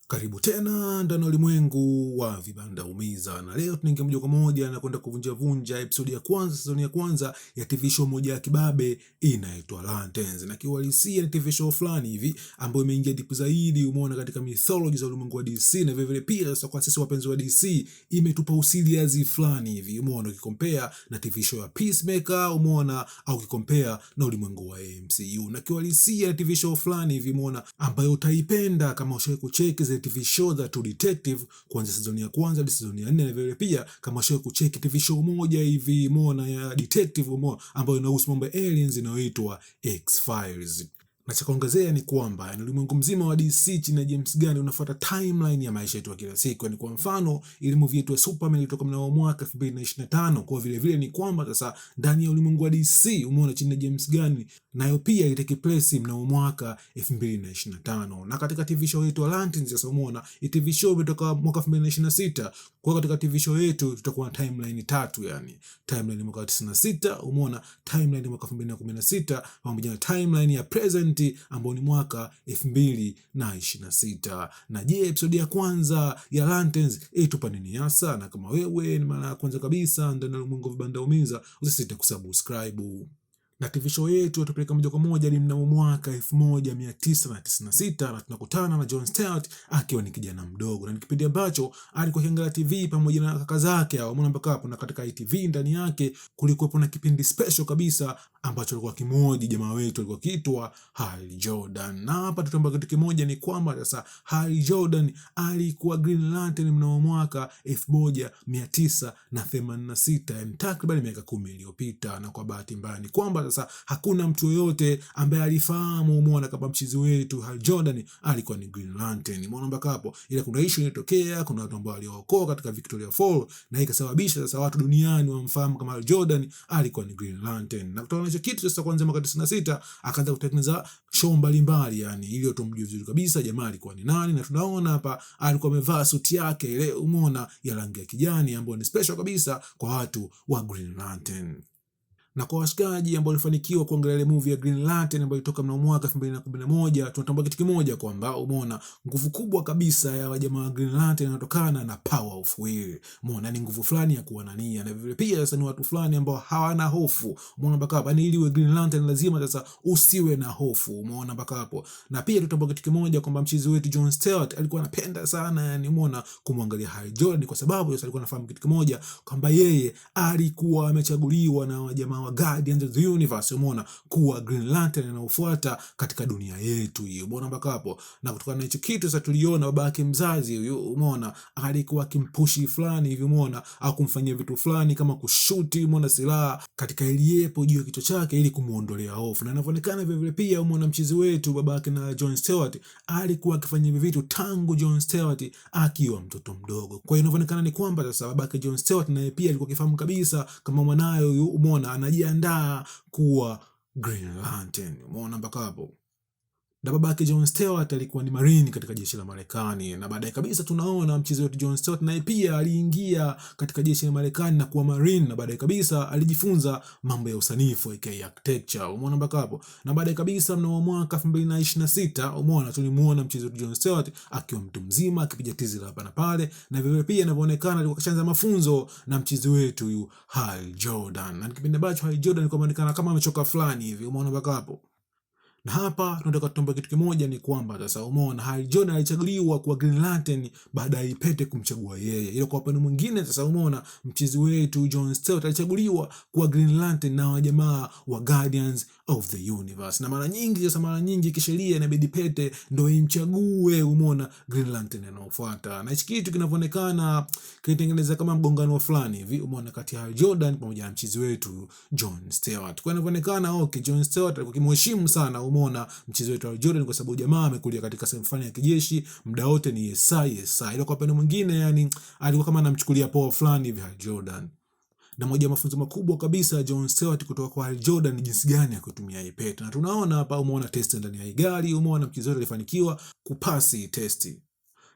Karibu tena ndani ya ulimwengu wa vibanda umiza, na leo tunaingia moja kwa moja na kwenda kuvunja episodi ya kwanza, sezoni ya kwanza ya TV show moja ya kibabe inaitwa Lanterns. Na kiuhalisia ni TV show fulani hivi ambayo imeingia deep zaidi, umeona, katika mythology za ulimwengu wa DC, na vile vile pia sasa kwa sisi wapenzi wa DC imetupa usiliazi fulani hivi, umeona, ukikompare na TV show ya Peacemaker, umeona, au ukikompare na ulimwengu wa MCU. Na kiuhalisia ni TV show fulani hivi, umeona, ambayo utaipenda kama ushawahi kucheki TV show za True Detective kuanzia sezoni ya kwanza hadi sezoni ya 4, na vile pia kama ushawahi kucheki TV show moja hivi, umeona, ya detective, umeona, ambayo inahusu mambo ya aliens inayoitwa X-Files. Na cha kuongezea ni kwamba ni ulimwengu mzima wa DC chini ya James Gunn unafuata timeline ya maisha yetu ya kila siku. Ni kwa mfano ile movie yetu ya Superman ilitoka mnamo mwaka 2025. Kwa vile vile ni kwamba sasa ndani ya ulimwengu wa DC, umeona, chini ya James Gunn, nayo pia ilitake place mnamo mwaka 2025. Na katika TV show yetu Lanterns sasa, umeona, TV show imetoka mwaka 2026. Kwa katika TV show yetu tutakuwa na timeline tatu, yani timeline mwaka 96, umeona, timeline mwaka 2016 pamoja na timeline ya present ambao ni mwaka 2026. Na je, episode ya kwanza ya Lanterns itupa nini hasa? Na kama wewe ni mara ya kwanza kabisa ndani ya ulimwengu wa vibanda umiza, usisite kusubscribe. Na TV show yetu tutapeleka moja kwa moja hadi mnamo mwaka 1996, na tunakutana na Jon Stewart akiwa ni kijana mdogo, na ni kipindi ambacho alikuwa akiangalia TV pamoja na kaka zake hao, umeona, mpaka hapo. Na katika TV ndani yake kulikuwa na kipindi special kabisa ambacho alikuwa kimoja jamaa wetu alikuwa kiitwa Hal Jordan. Na hapa tutamba kitu kimoja, ni kwamba sasa Hal Jordan alikuwa Green Lantern mnamo mwaka 1986, yani takriban miaka 10 iliyopita. Na kwa bahati mbaya ni kwamba sasa hakuna mtu yoyote ambaye alifahamu, umeona, kama mchizi wetu Hal Jordan alikuwa ni Green Lantern, umeona, mpaka hapo. Ila kuna issue ilitokea, kuna watu ambao waliokoa katika Victoria Fall, na ikasababisha sasa watu duniani wamfahamu kama Hal Jordan alikuwa ni Green Lantern. Na kutoka hicho kitu sasa, kuanzia mwaka 96 akaanza kutengeneza show mbalimbali, yani ili tumjue vizuri kabisa jamaa alikuwa ni nani. Na tunaona hapa alikuwa amevaa suti yake ile, umeona, ya rangi ya kijani ambayo ni special kabisa kwa watu wa Green Lantern. Na kwa washikaji ambao walifanikiwa kuangalia ile movie ya Green Lantern ambayo ilitoka mnamo mwaka 2011, tunatambua kitu kimoja kwamba, umeona, nguvu kubwa kabisa ya wajamaa wa Green Lantern inatokana na power of will. Umeona, ni nguvu fulani ya kuwa na nia, na vile pia sasa ni watu fulani ambao hawana hofu, umeona, mpaka hapa. Ni ili uwe Green Lantern lazima sasa usiwe na hofu, umeona, mpaka hapo. Na pia tutambua kitu kimoja kwamba mchizi wetu Jon Stewart alikuwa anapenda sana, yani, umeona, kumwangalia Hal Jordan kwa sababu sasa alikuwa anafahamu kitu kimoja kwamba yeye alikuwa amechaguliwa na wajamaa wa Guardians of the Universe, umeona, kuwa Green Lantern anaofuata katika dunia yetu hiyo, umeona, mpaka hapo. Na kutokana na hicho kitu sasa tuliona baba yake mzazi huyo, umeona, alikuwa akimpushi fulani hivi, umeona, au kumfanyia vitu fulani kama kushuti, umeona, silaha katika iliepo juu ya kichwa chake ili kumuondolea hofu. Na inavyoonekana vile vile pia, umeona, mchizi wetu baba yake na Jon Stewart alikuwa akifanya hivi vitu tangu Jon Stewart akiwa mtoto mdogo. Kwa hiyo inavyoonekana ni kwamba sasa baba yake Jon Stewart naye pia alikuwa akifahamu kabisa kama mwanae huyu, umeona, anajiandaa kuwa Green Lantern, umeona, mpaka hapo. Na babake Jon Stewart alikuwa ni Marine katika jeshi la Marekani, na baadaye kabisa tunaona mchezaji wetu Jon Stewart naye pia aliingia katika jeshi la Marekani na kuwa Marine, na baadaye kabisa alijifunza mambo ya usanifu aka architecture, umeona, mpaka hapo. Na baadaye kabisa mnamo mwaka 2026, umeona, tulimuona mchezaji wetu Jon Stewart akiwa mtu mzima akipiga tizi hapa na pale, na vile pia inavyoonekana alikuwa kashaanza mafunzo na mchezaji wetu yu Hal Jordan, na kipindi ambacho Hal Jordan alikuwa anaonekana kama amechoka fulani hivi, umeona, mpaka hapo. Na hapa tunataka tutombe kitu kimoja, ni kwamba sasa, umeona, Hal Jordan alichaguliwa kuwa Green Lantern baada ya Ipete kumchagua yeye. Ile kwa upande mwingine sasa, umeona, mchizi wetu Jon Stewart alichaguliwa kuwa Green Lantern na wajamaa wa Guardians of the Universe. Na mara nyingi kisheria inabidi Ipete ndio imchague, umeona, Green Lantern anaofuata. Na hichi kitu kinavyoonekana kitengeneza kama mgongano fulani hivi, umeona, kati ya Hal Jordan pamoja na mchizi wetu Jon Stewart. Kwa inavyoonekana, okay, Jon Stewart alikuwa kimheshimu sana, umeona, mchezo wetu wa Jordan kwa sababu jamaa amekulia katika sehemu fulani ya kijeshi, muda wote ni yesai. Ile kwa pande mwingine, yani, alikuwa kama anamchukulia poa fulani hivi Hal Jordan. Na moja mafunzo makubwa kabisa Jon Stewart kutoka kwa Hal Jordan ni jinsi gani ya kutumia ipete. Na tunaona hapa, umeona, test ndani ya gari, umeona, mchezo wetu alifanikiwa kupasi testi.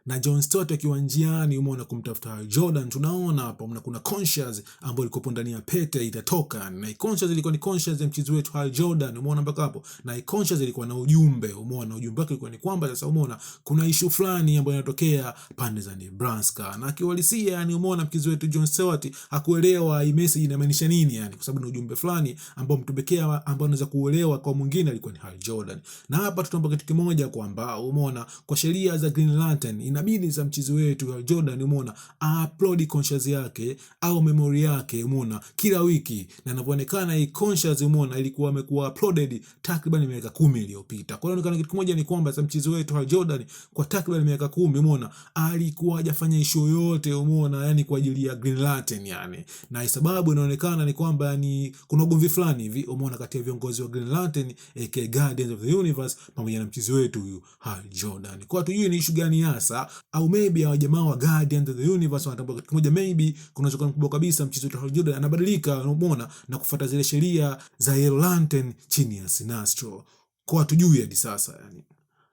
Na John Stewart akiwa njiani umeona kumtafuta Hal Jordan, tunaona hapa kuna conscious ambayo ilikuwa ndani ya pete itatoka, na conscious ilikuwa ni conscious ya mchezo wetu Hal Jordan, umeona mpaka hapo. Na conscious ilikuwa na ujumbe, umeona ujumbe wake ulikuwa ni kwamba sasa umeona kuna issue fulani ambayo inatokea pande za Nebraska, na kiuhalisia yani umeona mchezo wetu John Stewart hakuelewa hii message inamaanisha nini yani, kwa sababu ni ujumbe fulani ambao mtu pekee ambao anaweza kuelewa kwa mwingine alikuwa ni Hal Jordan. Na hapa tutaomba kitu kimoja kwamba umeona kwa sheria za Green Lantern inabidi za mchezo wetu Hal Jordan umeona upload conscious yake au memory yake umeona kila wiki, na inavyoonekana hii conscious umeona ilikuwa imekuwa uploaded takriban miaka 10 iliyopita. Kwa hiyo inaonekana kitu kimoja ni kwamba za mchezo wetu Hal Jordan kwa takriban miaka 10 umeona alikuwa hajafanya issue yote umeona yani kwa ajili ya Green Lantern yani, na sababu inaonekana ni kwamba yani kuna ugomvi fulani hivi umeona kati ya viongozi wa Green Lantern aka Guardians of the Universe pamoja na mchezo wetu huyu Hal Jordan. Kwa tujui ni issue gani hasa, au maybe hao jamaa wa Guardians of the Universe wanatambua kitu kimoja, maybe kuna uwezekano mkubwa kabisa mchezo wetu Hal Jordan anabadilika umeona na kufuata zile sheria za Yellow Lantern chini ya Sinestro. Kwa tujui hadi sasa yani.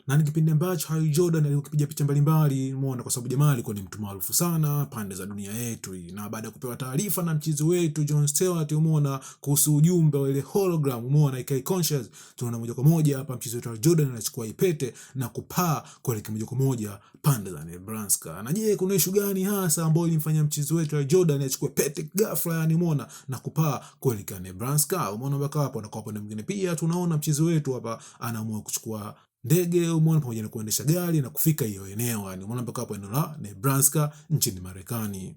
Na ni kipindi ambacho Hal Jordan alikupiga picha mbalimbali umeona, kwa sababu jamaa alikuwa ni mtu maarufu sana pande za dunia yetu hii. Na baada ya kupewa taarifa na mchezo wetu John Stewart umeona kuhusu ujumbe wa ile hologram umeona ikai conscious, tunaona moja kwa moja hapa mchezo wetu Hal Jordan anachukua ipete na kupaa kuelekea moja kwa moja pande za Nebraska. Na je, kuna issue gani hasa ambayo ilimfanya mchezo wetu Hal Jordan achukue pete ghafla yani umeona na kupaa kuelekea Nebraska? Umeona mpaka hapo. Na kwa upande mwingine pia tunaona mchezo wetu hapa anaamua kuchukua ndege umeona pamoja na kuendesha gari na kufika hiyo eneo yani umeona mpaka hapo eneo la Nebraska nchini Marekani.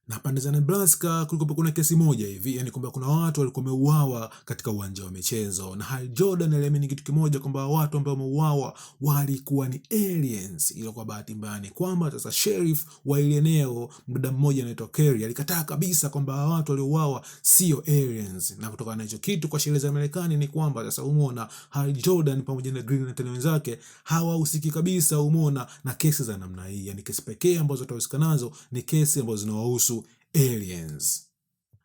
Na pande za Nebraska kulikuwa kuna kesi moja hivi yani kwamba kuna watu walikuwa wameuawa katika uwanja wa michezo, na Hal Jordan aliamini kitu kimoja kwamba watu ambao wameuawa walikuwa ni aliens. Ila kwa bahati mbaya ni kwamba sasa sheriff wa ile eneo muda mmoja anaitwa Kerry alikataa kabisa kwamba watu waliouawa sio aliens, na kutokana na hicho kitu kwa sheria za Marekani ni kwamba sasa umeona Hal Jordan pamoja na Green Lantern wenzake hawahusiki kabisa umeona na kesi za namna hii, yani kesi pekee ambazo watahusika nazo ni kesi ambazo zinawahusu aliens.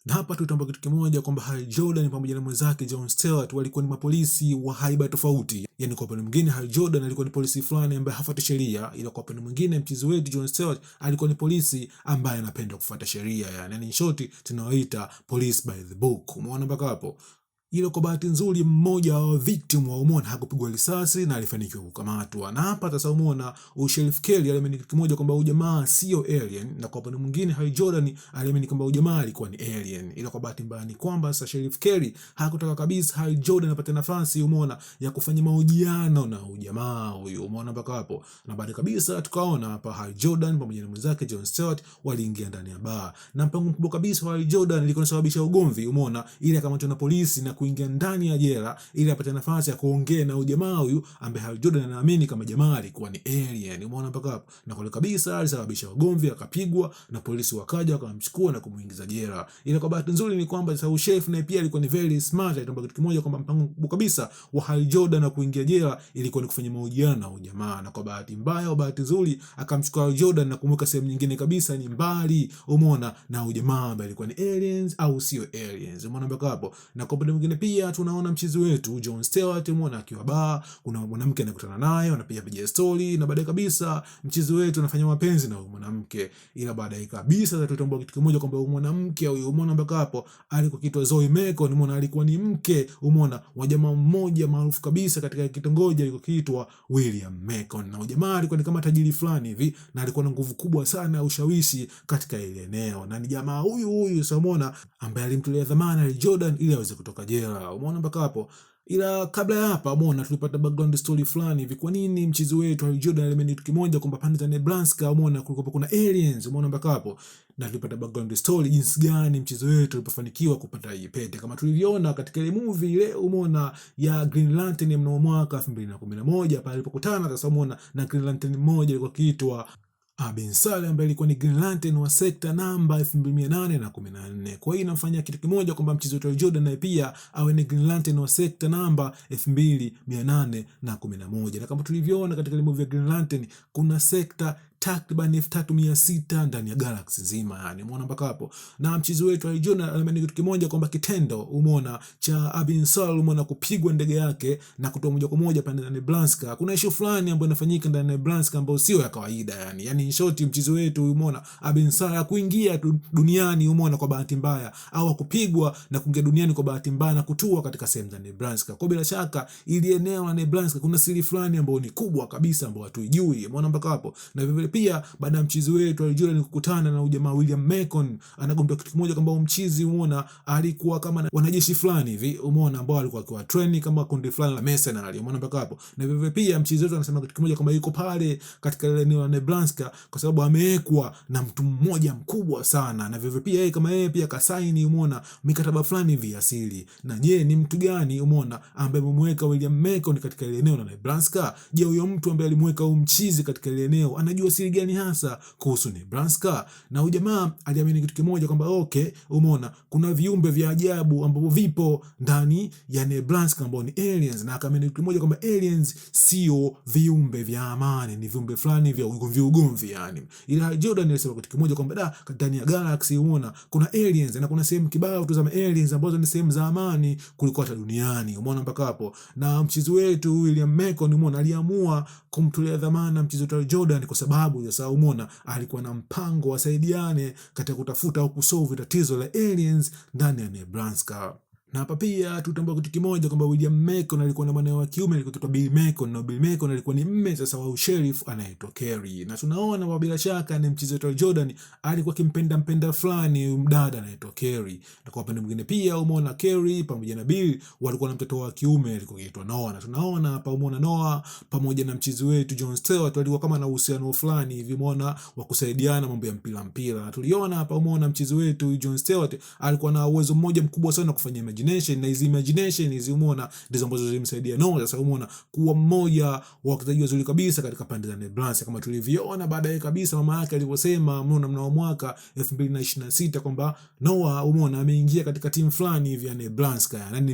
Na hapa tutambua kitu kimoja kwamba Hal Jordan pamoja na mwenzake John Stewart walikuwa ni mapolisi wa haiba tofauti. Yani kwa upande mwingine Hal Jordan alikuwa ni polisi fulani ambaye hafuati sheria, ila kwa upande mwingine mchezo wetu John Stewart alikuwa ni polisi ambaye anapenda kufuata sheria yani in short tunaoita police by the book. Umeona mpaka hapo. Ilo kwa bahati nzuri mmoja wa victim wa umeona hakupigwa risasi na alifanikiwa kukamatwa. Na hapa sasa umeona Sheriff Kelly aliamini kitu kimoja kwamba huyu jamaa sio alien, na kwa upande mwingine Hal Jordan aliamini kwamba huyu jamaa alikuwa ni alien. Ila kwa bahati mbaya ni kwamba sasa Sheriff Kelly hakutaka kabisa Hal Jordan apate nafasi umeona ya kufanya mahojiano na huyu jamaa huyu umeona mpaka hapo. Na baada kabisa tukaona hapa Hal Jordan pamoja na mwenzake John Stewart waliingia ndani ya bar, na mpango mkubwa kabisa wa Hal Jordan ilikuwa inasababisha ugomvi umeona ili akamatwa na polisi na kuingia ndani ya jela ili apate nafasi ya kuongea na jamaa huyu ambaye Hal Jordan anaamini kama jamaa alikuwa ni alien. Umeona mpaka hapo. Na kwa kabisa alisababisha ugomvi, akapigwa na polisi wakaja wakamchukua na kumuingiza jela. Ila kwa bahati nzuri ni kwamba sasa chef naye pia alikuwa ni very smart, alitambua kitu kimoja kwamba mpango mkubwa kabisa wa Hal Jordan na kuingia jela ilikuwa ni kufanya mahojiano na jamaa. Na kwa bahati mbaya au bahati nzuri akamchukua Hal Jordan na kumweka sehemu nyingine kabisa ni mbali umeona na jamaa ambaye alikuwa ni aliens au sio aliens. Umeona mpaka hapo. Na kwa upande mwingine pia tunaona mchezo wetu John Stewart umeona akiwa bar, kuna mwanamke anakutana naye wanapiga story, na baadaye kabisa mchezo wetu anafanya mapenzi na mwanamke. Ila baadaye kabisa sasa tutambua kitu kimoja kwamba mwanamke huyo umeona mpaka hapo alikuwa kitwa Zoe Meko, umeona alikuwa ni mke umeona wa jamaa mmoja maarufu kabisa katika kitongoji alikuwa kitwa William Meko, na jamaa alikuwa ni kama tajiri fulani hivi na alikuwa na nguvu kubwa sana ya ushawishi katika ile eneo, na ni jamaa huyu Samona ambaye alimtolea dhamana Hal Jordan ili aweze kutoka jela. Umeona mpaka hapo. Ila kabla ya hapa umeona tulipata background story fulani hivi kwa nini mchezo wetu Hal Jordan aliamini kitu kimoja kwamba pande za Nebraska umeona kulikuwa kuna aliens. Umeona mpaka hapo. Na tulipata background story jinsi gani mchezo wetu ulipofanikiwa kupata hii pete kama tulivyoona katika ile movie ile umeona ya Green Lantern ya mnamo mwaka 2011 pale alipokutana sasa umeona na Green Lantern mmoja alikuwa kiitwa Ben Sale ambaye alikuwa ni Green Lantern wa sekta namba 2814. Kwa hiyo inafanya kitu kimoja kwamba mchezo wa Jordan naye pia awe ni Green Lantern wa sekta namba 2811. Na kama tulivyoona katika ile movie ya Green Lantern kuna sekta takriban 3600 ndani ya galaxy nzima yani. Umeona mpaka hapo. Na mchizi wetu Hal Jordan aliamini kitu kimoja kwamba kitendo umeona cha Abin Sur umeona kupigwa ndege yake na kutoa moja kwa moja pande za Nebraska. Kuna issue fulani ambayo inafanyika ndani ya Nebraska ambayo sio ya kawaida yani. Yani in short mchizi wetu umeona Abin Sur kuingia duniani umeona kwa bahati mbaya au kupigwa na kuingia duniani kwa bahati mbaya na kutua katika sehemu za Nebraska. Kwa bila shaka ili eneo la Nebraska kuna siri fulani ambayo ni kubwa kabisa ambayo hatuijui. Umeona mpaka hapo. Na vile pia baada ya mchizi wetu alijua ni kukutana na ujamaa William Macon, anagundua kitu kimoja kwamba mchizi umeona alikuwa kama wanajeshi fulani hivi umeona ambao alikuwa kwa training kama kundi fulani la mercenary. Umeona mpaka hapo. Na vile pia mchizi wetu anasema kitu kimoja kwamba yuko pale katika eneo la Nebraska kwa sababu amewekwa na mtu mmoja mkubwa sana. Na vile pia yeye kama yeye pia kasaini umeona mikataba fulani vya asili. Na je, ni mtu gani umeona ambaye amemweka William Macon katika ile eneo la Nebraska? Je, huyo mtu ambaye alimweka mchizi katika ile eneo anajua siri gani hasa kuhusu Nebraska? Na huyu jamaa aliamini kitu kimoja kwamba okay, umeona kuna viumbe vya ajabu ambavyo vipo ndani ya Nebraska ambao ni aliens, na akaamini kitu kimoja kwamba aliens sio viumbe vya amani, ni viumbe fulani vya ugomvi yani. Ila Jordan alisema kitu kimoja kwamba ndani ya galaxy umeona kuna aliens na kuna sehemu kibao tu za aliens ambazo ni sehemu za amani kuliko hata duniani. Umeona mpaka hapo. Na mchizi wetu William Macon umeona aliamua kumtolea dhamana mchizi wetu Jordan kwa sababu sasa umeona alikuwa na mpango wasaidiane katika kutafuta au kusolve tatizo la aliens ndani ya Nebraska. Na hapa pia tutambua kitu kimoja kwamba William Macon alikuwa na mwanawe wa kiume alikuwa anaitwa Bill Macon, na Bill Macon alikuwa ni mme sasa wa sheriff anaitwa Kerry. Na tunaona kwa bila shaka ni mchizi wetu Jordan alikuwa mpenda fulani mdada anaitwa Kerry. Na kwa upande mwingine pia umeona Kerry pamoja na Bill walikuwa na mtoto wa kiume alikuwa anaitwa Noah. Na tunaona hapa umeona Noah pamoja na mchizi wetu Jon Stewart walikuwa kama na uhusiano fulani hivi umeona wa kusaidiana mambo ya mpira. Na tuliona hapa umeona mchizi wetu Jon Stewart alikuwa na uwezo mmoja mkubwa sana kufanya na hizi imagination hizi umeona ndizo ambazo zilimsaidia Noah sasa umeona kuwa mmoja wa wachezaji wazuri kabisa katika pande za Nebraska, kama tulivyoona baadaye kabisa mama yake alivyosema umeona mnamo mwaka 2026 kwamba Noah umeona ameingia katika timu fulani hivi ya Nebraska, yani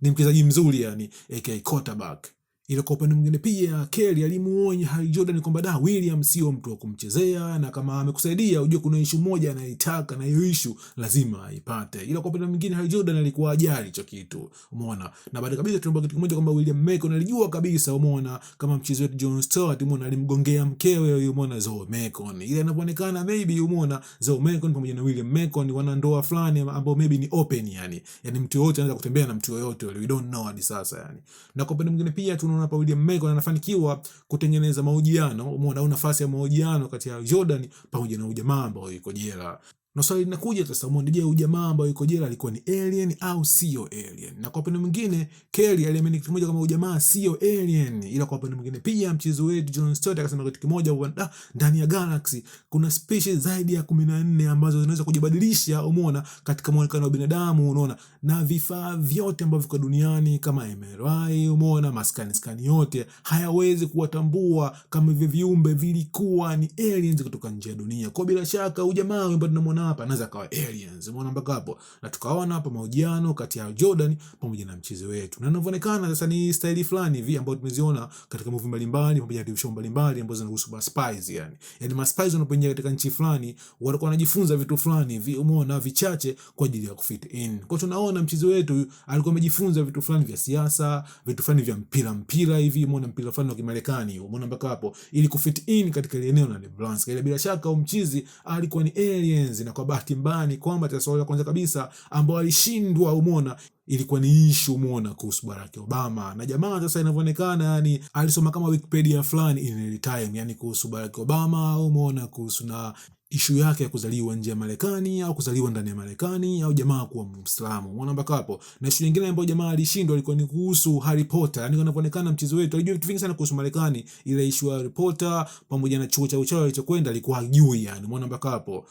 ni mchezaji mzuri yani aka quarterback. Ila kwa upande mwingine pia Kerry alimuonya Hal Jordan kwamba William sio mtu wa kumchezea, na kama amekusaidia ujue kuna issue moja anaitaka na hiyo issue lazima aipate. Ila kwa upande mwingine Hal Jordan alikuwa ajali hicho kitu umeona. Na baada kabisa tunaomba kitu kimoja kwamba William Macon alijua kabisa umeona kama mchezo wetu Jon Stewart umeona alimgongea mkewe umeona Zoe Macon. Ile inapoonekana maybe umeona Zoe Macon pamoja na William Macon wana ndoa fulani ambao maybe ni open yani mtu yote anaweza kutembea na mtu yote, we don't know hadi sasa yani. Na kwa upande mwingine pia tunaona hapa William Macon anafanikiwa kutengeneza mahojiano umeona nafasi ya mahojiano kati ya Jordan pamoja na ujamaa ambao yuko jela. Na swali linakuja sasa umeona je, ujamaa ambao yuko jela alikuwa ni alien au sio alien? Na kwa upande mwingine Kerry aliamini kitu kimoja kama ujamaa sio alien. Ila kwa upande mwingine pia mchezo wetu Jon Stewart akasema kitu kimoja ndani ya galaxy kuna species zaidi ya 14 ambazo zinaweza kujibadilisha umeona katika muonekano wa binadamu unaona, na vifaa vyote ambavyo viko duniani kama MRI umeona maskani yote hayawezi kuwatambua kama hivyo viumbe vilikuwa ni aliens kutoka nje ya dunia. Kwa bila shaka ujamaa ambao tunamwona hapa anaweza kawa aliens umeona mpaka hapo. Na tukaona hapa mahojiano kati ya Jordan pamoja na mchezo wetu, na inavyoonekana sasa ni style fulani hivi ambayo tumeziona katika movie mbalimbali pamoja na TV show mbalimbali ambazo zinahusu spies yani spies wanapoingia katika nchi fulani walikuwa wanajifunza vitu fulani hivi umeona vichache kwa ajili ya kufit in. Kwa tunaona mchezo wetu alikuwa amejifunza vitu fulani vya siasa, vitu fulani vya mpira hivi umeona mpira fulani wa Kimarekani umeona mpaka hapo ili kufit in katika ile eneo la Nebraska. Ile bila shaka mchizi alikuwa ni aliens. Na kwa bahati mbaya ni kwamba swali la kwanza kabisa ambao alishindwa umeona ilikuwa ni issue umeona kuhusu Barack Obama. Na jamaa sasa inavyoonekana yani alisoma kama Wikipedia fulani in real time yani kuhusu Barack Obama umeona kuhusu na issue yake ya kuzaliwa nje ya Marekani au kuzaliwa ndani ya Marekani au jamaa kuwa Muislamu umeona mpaka hapo. Na issue nyingine ambayo jamaa alishindwa ilikuwa ni kuhusu Harry Potter. Yani inavyoonekana mchezo wetu alijua vitu vingi sana kuhusu Marekani, ile issue ya Harry Potter pamoja na chuo cha uchawi alichokwenda alikuwa hajui yani umeona mpaka hapo.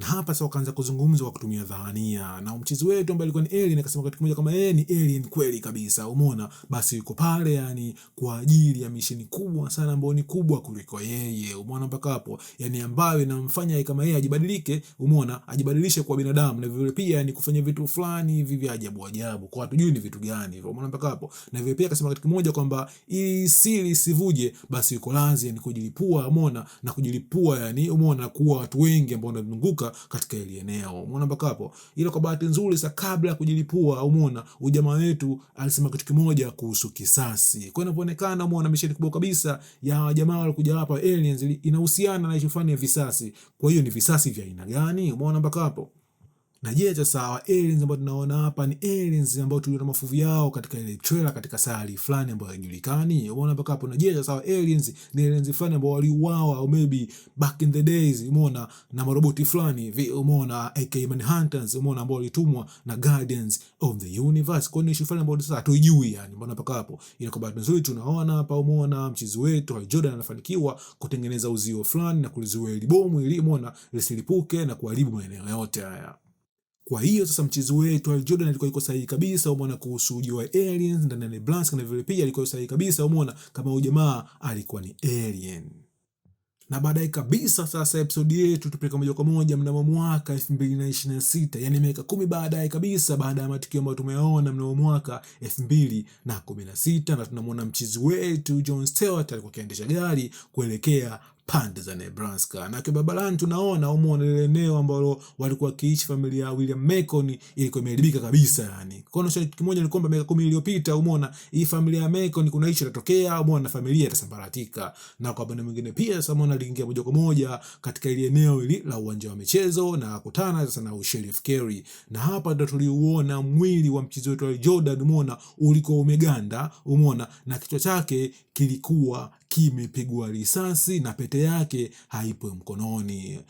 Na hapa sasa wakaanza kuzungumza kwa kutumia dhahania, na mchizi wetu ambaye alikuwa ni alien akasema kitu kimoja kama yeye ni alien kweli kabisa, umeona, basi yuko pale yani kwa ajili ya misheni kubwa sana ambayo ni kubwa kuliko yeye, umeona mpaka hapo, yani ambayo inamfanya kama yeye ajibadilike, umeona, ajibadilishe kwa binadamu, na vile pia yani kufanya vitu fulani hivi vya ajabu ajabu kwa watu juu ni vitu gani hivyo, umeona mpaka hapo. Na vile pia akasema kitu kimoja kwamba ili siri sivuje, basi yuko lazima yani kujilipua, umeona, na kujilipua yani, umeona, kuwa watu wengi ambao wanazunguka katika ile eneo, umeona mpaka hapo. Ila kwa bahati nzuri sasa, kabla ya kujilipua, umeona, ujamaa wetu alisema kitu kimoja kuhusu kisasi. Kwa inapoonekana, umeona, misheni kubwa kabisa ya jamaa walikuja hapa aliens inahusiana na ishufani ya visasi. Kwa hiyo ni visasi vya aina gani, umeona mpaka hapo. Na je, sasa aliens ambao tunaona hapa ni aliens ambao tuliona mafuvu yao katika ile trailer katika sali fulani ambayo haijulikani, umeona mpaka hapo. Na je, sasa aliens ni aliens fulani ambao waliuawa au maybe back in the days, umeona, na maroboti fulani hivi, umeona, aka Manhunters, umeona, ambao walitumwa na Guardians of the Universe. Kwa nini fulani ambao sasa hatujui yani, umeona mpaka hapo. Ila kwa bahati nzuri tunaona hapa, umeona, mchizi wetu Hal Jordan anafanikiwa kutengeneza uzio fulani na kulizuia ile bomu ili, umeona, lisilipuke na kuharibu maeneo yote haya. Kwa hiyo sasa mchezo wetu Hal Jordan alikuwa yuko sahihi kabisa, umeona, kuhusu ujio wa aliens ndani ya Nebraska, na vile pia alikuwa sahihi kabisa, umeona, kama huyu jamaa alikuwa ni alien. Na baadaye kabisa sasa episode yetu tupeleka moja kwa moja mnamo mwaka 2026, yani miaka 10 baadaye kabisa, baada ya matukio ambayo tumeona mnamo mwaka 2016, na tunamwona mchizi wetu Jon Stewart alikuwa akiendesha gari kuelekea pande za Nebraska, na kwa barabarani tunaona, umeona, ile eneo ambalo walikuwa kiishi familia ya William Macon ilikuwa imeharibika kabisa yani. Kwa hiyo kitu kimoja ni kwamba miaka 10 iliyopita, umeona, hii familia ya Macon kuna hicho itatokea, umeona, na familia itasambaratika. Na kwa bwana mwingine pia sasa, umeona, aliingia moja kwa moja katika ile eneo ile la uwanja wa michezo na kukutana sasa na Sheriff Kerry, na hapa ndo tuliuona mwili wa mchezo wetu wa Jordan, umeona, ulikuwa umeganda, umeona, na kichwa chake kilikuwa kimepigwa risasi na pete yake haipo mkononi.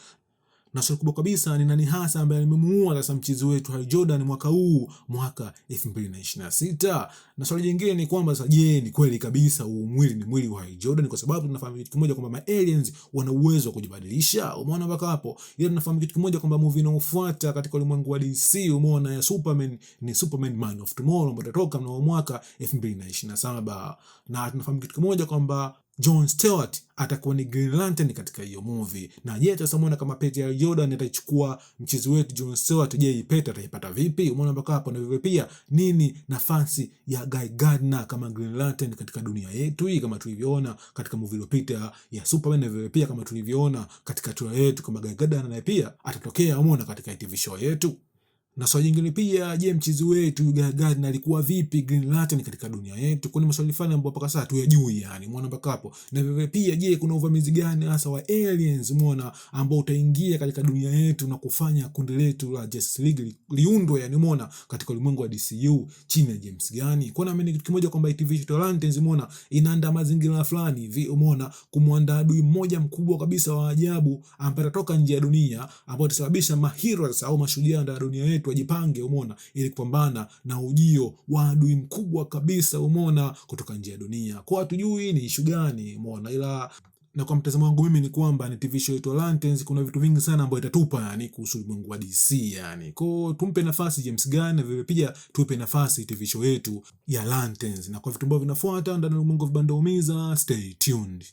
Na swali kubwa kabisa ni nani hasa ambaye alimemuua sasa mchizi wetu Hal Jordan mwaka huu, mwaka 2026? Na swali jingine ni kwamba sasa, je, ni kweli kabisa huu mwili ni mwili wa Hal Jordan? Kwa sababu tunafahamu kitu kimoja kwamba ma aliens wana uwezo wa kujibadilisha, umeona mpaka hapo. Ila tunafahamu kitu kimoja kwamba movie inayofuata katika ulimwengu wa DC, umeona, ya Superman ni Superman Man of Tomorrow ambayo itatoka mnamo mwaka 2027. Na tunafahamu kitu kimoja kwamba Jon Stewart atakuwa ni Green Lantern katika hiyo movie. Na je, tutamwona kama pete ya Jordan ataichukua mchezi wetu Jon Stewart? Je, hii pete ataipata vipi? Umeona mpaka hapo. Na vivyo pia nini nafasi ya Guy Gardner kama Green Lantern katika dunia yetu hii, kama tulivyoona katika movie iliyopita ya Superman, na vivyo pia kama tulivyoona katika trailer yetu kama Guy Gardner naye pia atatokea, umeona, katika TV show yetu. Na swali jingine pia, je, mchizi wetu Guy Gardner alikuwa vipi Green Lantern katika dunia yetu? Kuna maswali fulani ambayo mpaka sasa tuyajui yani, umeona mpaka hapo. Na vile pia, je, kuna uvamizi gani hasa wa aliens, umeona, ambao utaingia katika dunia yetu na kufanya kundi letu la Justice League liundwe yani, umeona, katika ulimwengu wa DCU chini ya James Gunn. Kwa naamini kitu kimoja kwamba TV show Lanterns, umeona, inaandaa mazingira fulani hivi, umeona, kumwandaa adui mmoja mkubwa kabisa wa ajabu ambaye atatoka nje ya dunia, ambao utasababisha mahero sasa au mashujaa ndani ya dunia yetu wajipange, umeona, ili kupambana na ujio wa adui mkubwa kabisa, umeona, kutoka nje ya dunia. Kwa hatujui ni issue gani, umeona, ila na kwa mtazamo wangu mimi ni kwamba ni TV show yetu Lanterns kuna vitu vingi sana ambayo itatupa yani kuhusu ulimwengu wa DC yani. Kwa tumpe nafasi James Gunn, na vile pia tupe nafasi TV show yetu ya Lanterns. Na kwa vitu ambavyo vinafuata ndani ya ulimwengu wa vibanda umiza, stay tuned.